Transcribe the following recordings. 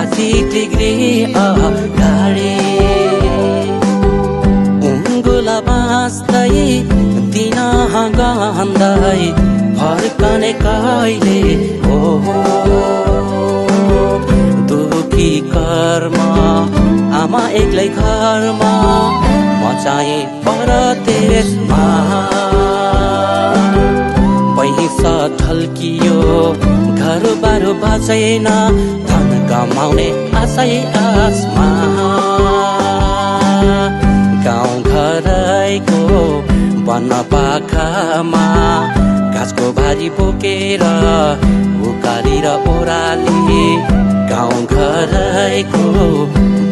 60 degree अगाडि उङ्गुला बाँच्दै दिन गन्दै फर्कने कहिले हो दुखी कर्म आमा एक्लै घरमा म चाहिँ परदेशमा पैसा ढल्कियो घरबार बाँचेन धन कमाउने आशै आसमा गाउँ घरैको वन पाखामा घाँसको भारी बोकेर उकाली र ओह्राली गाउँ घरैको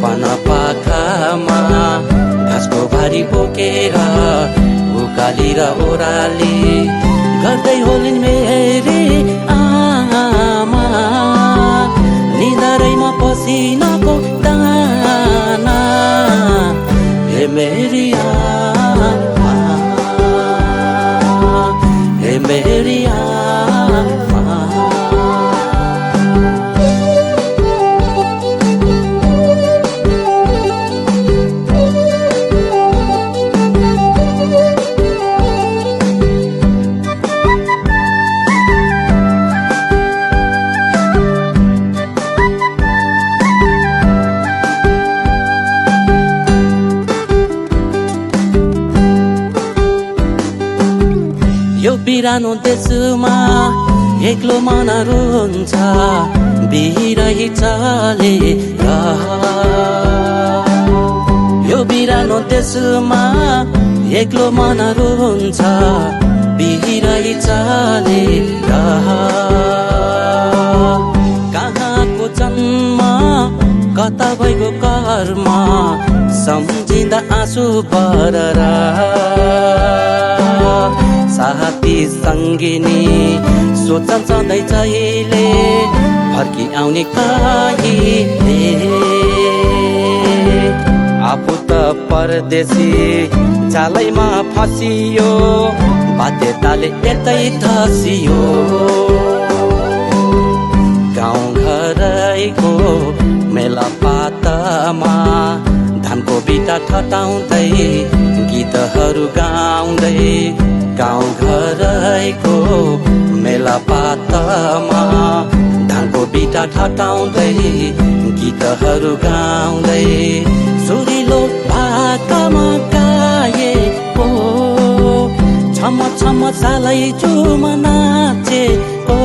वन पाखामा घाँसको भारी बोकेर उकाली र ओह्राली गर्दै होलिन् मेरी आमा निधारैमा पसिनाको दाना हे मेरी आमा हे मेरी आमा यो बिरानो देशमा एक्लो मन रुन्छ बिरही चलेर यो बिरानो देशमा एक्लो मन रुन्छ बिरही चलेर कहाँको जन्म कता भएको कर्म सम्झिँदा आँसु बरर साथी सङ्गिनी सोच्छन् सधैँ जहिले फर्की आउने कहिले आफू त परदेशी जालैमा फसियो बाध्यताले यतै धसियो गाउँ घरैको मेला पातमा धानको बिटा ठटाउँदै गीतहरू गाउँदै गाउँ घरैको मेला पातमा धानको बिटा ठटाउँदै गीतहरू गाउँदै सुरिलो भाकामा गाएको छम छम सालै चुम नाचेको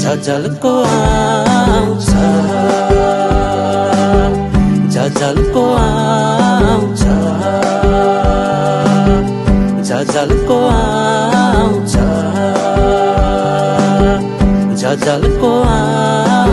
झझल्को आउँछ झझल्को आउँछ झझल्को आउँछ झझल्को आउँछ